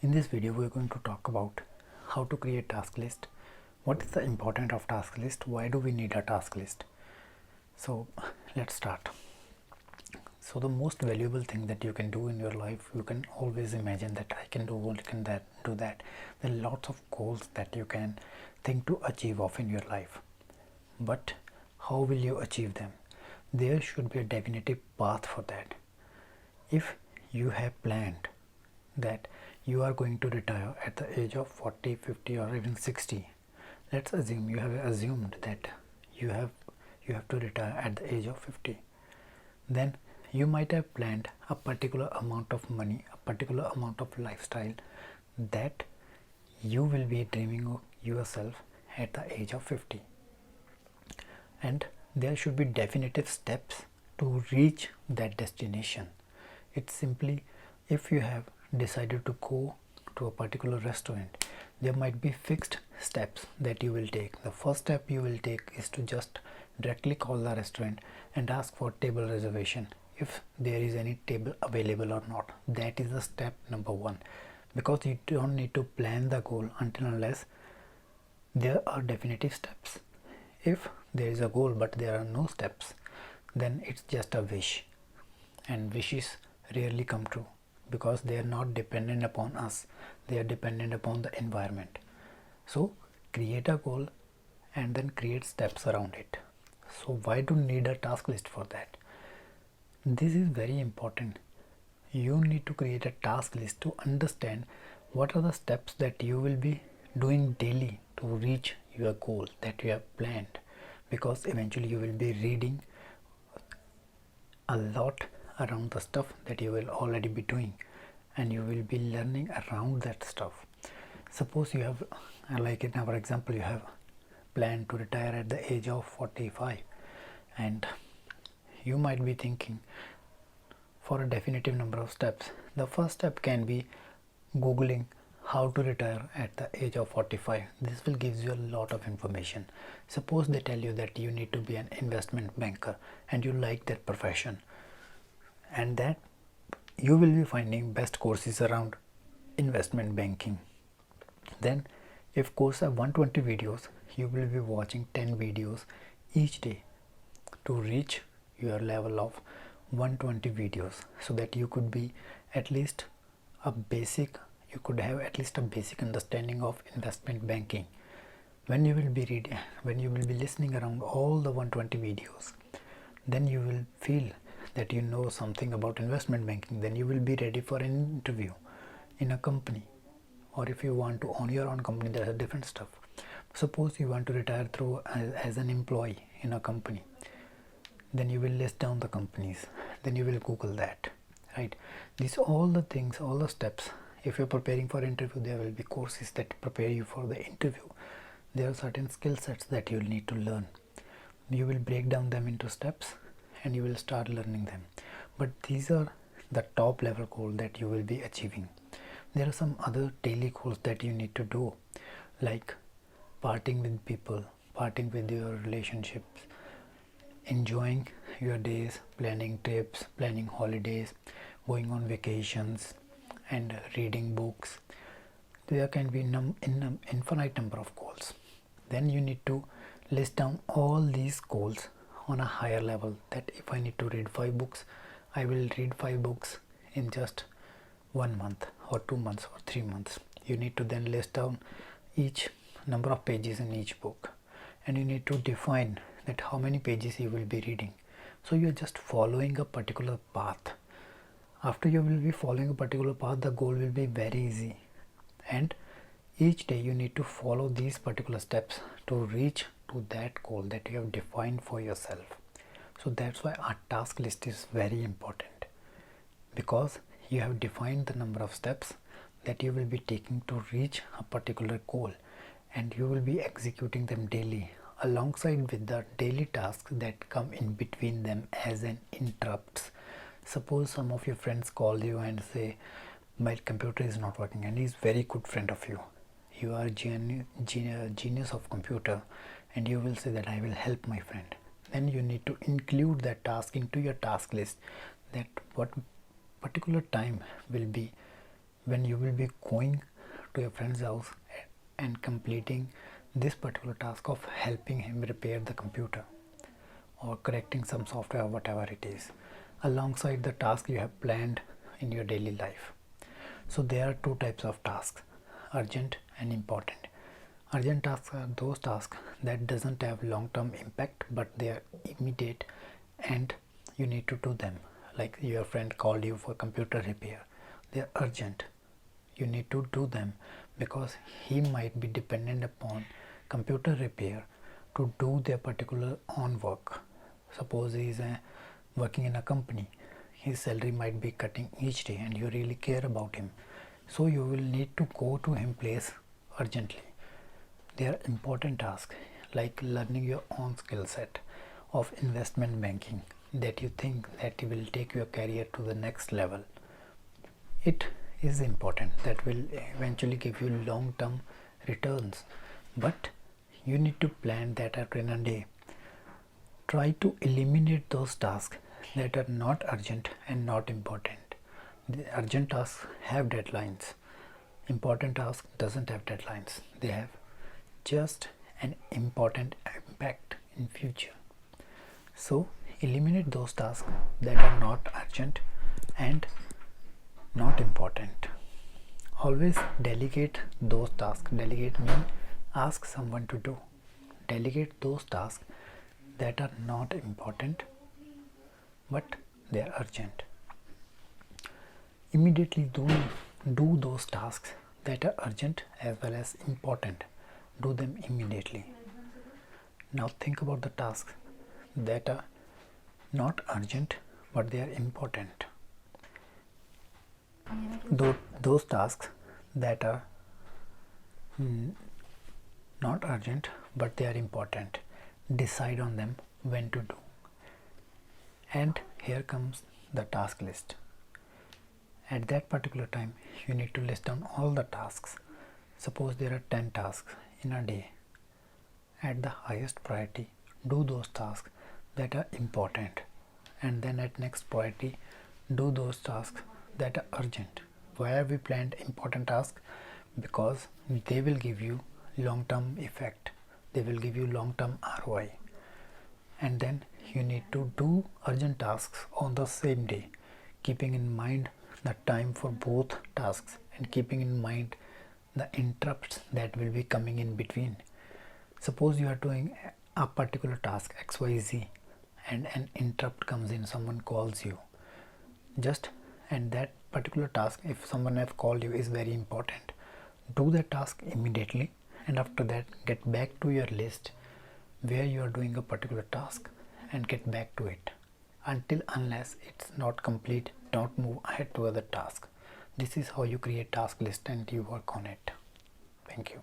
In this video, we're going to talk about how to create task list. What is the importance of task list? Why do we need a task list? So let's start. So the most valuable thing that you can do in your life, you can always imagine that I can do what can that do that. There are lots of goals that you can think to achieve of in your life. But how will you achieve them? There should be a definitive path for that. If you have planned that you are going to retire at the age of 40, 50 or even 60, let's assume you have assumed that you have to retire at the age of 50, then you might have planned a particular amount of money, a particular amount of lifestyle that you will be dreaming of yourself at the age of 50, and there should be definitive steps to reach that destination. It's simply, if you have decided to go to a particular restaurant, there might be fixed steps that you will take. The first step you will take is to just directly call the restaurant and ask for table reservation if there is any table available or not. That is the step number one, because you don't need to plan the goal until unless there are definitive steps. If there is a goal but there are no steps, then it's just a wish, and wishes rarely come true because they are not dependent upon us, they are dependent upon the environment. So create a goal and then create steps around it. So why do you need a task list for that? This is very important. You need to create a task list to understand what are the steps that you will be doing daily to reach your goal that you have planned, because eventually you will be reading a lot around the stuff that you will already be doing, and you will be learning around that stuff. Suppose you have, like in our example, you have planned to retire at the age of 45, and you might be thinking for a definitive number of steps. The first step can be googling how to retire at the age of 45. This will give you a lot of information. Suppose they tell you that you need to be an investment banker and you like that profession, and that you will be finding best courses around investment banking. Then if course have 120 videos, you will be watching 10 videos each day to reach your level of 120 videos, so that you could be at least a basic, you could have at least a basic understanding of investment banking. When you will be reading, when you will be listening around all the 120 videos, then you will feel that you know something about investment banking. Then you will be ready for an interview in a company, or if you want to own your own company, there's a different stuff. Suppose you want to retire through as an employee in a company, then you will list down the companies, then you will google that, right? These all the things, all the steps. If you're preparing for interview, there will be courses that prepare you for the interview. There are certain skill sets that you'll need to learn. You will break down them into steps and you will start learning them. But these are the top level goal that you will be achieving. There are some other daily goals that you need to do, like parting with people, parting with your relationships, enjoying your days, planning trips, planning holidays, going on vacations, and reading books. There can be infinite number of goals. Then you need to list down all these goals on a higher level, that if I need to read 5 books, I will read 5 books in just 1 month or 2 months or 3 months. You need to then list down each number of pages in each book, and you need to define that how many pages you will be reading. So you are just following a particular path. After you will be following a particular path, the goal will be very easy, and each day you need to follow these particular steps to reach to that goal that you have defined for yourself. So that's why our task list is very important, because you have defined the number of steps that you will be taking to reach a particular goal, and you will be executing them daily alongside with the daily tasks that come in between them as an interrupts. Suppose some of your friends call you and say, my computer is not working, and he's very good friend of you. You are genius of computer, and you will say that I will help my friend. Then you need to include that task into your task list, that what particular time will be when you will be going to your friend's house and completing this particular task of helping him repair the computer or correcting some software or whatever it is, alongside the task you have planned in your daily life. So there are two types of tasks, urgent and important. Urgent tasks are those tasks that doesn't have long-term impact, but they are immediate and you need to do them. Like your friend called you for computer repair, they are urgent. You need to do them because he might be dependent upon computer repair to do their particular own work. Suppose he is working in a company, his salary might be cutting each day and you really care about him, so you will need to go to him place urgently. They are important tasks like learning your own skill set of investment banking that you think that will take your career to the next level. It is important, that will eventually give you long-term returns, but you need to plan that out in a day. Try to eliminate those tasks that are not urgent and not important. The urgent tasks have deadlines. Important tasks doesn't have deadlines. They have just an important impact in future. So eliminate those tasks that are not urgent and not important. Always delegate those tasks. Delegate means ask someone to do. Delegate those tasks that are not important but they are urgent. Immediately do those tasks that are urgent as well as important. Do them immediately. Now think about the tasks that are not urgent but they are important. Those tasks that are not urgent but they are important, decide on them when to do. And here comes the task list. At that particular time you need to list down all the tasks. Suppose there are 10 tasks in a day. At the highest priority, do those tasks that are important, and then at next priority do those tasks that are urgent. Why have we planned important tasks? Because they will give you long-term effect, they will give you long-term ROI. And then you need to do urgent tasks on the same day, keeping in mind the time for both tasks and keeping in mind the interrupts that will be coming in between. Suppose you are doing a particular task XYZ and an interrupt comes in, someone calls you. And that particular task, if someone has called you, is very important. Do that task immediately, and after that get back to your list where you are doing a particular task and get back to it. Unless it's not complete, don't move ahead to other task. This is how you create task list and you work on it. Thank you.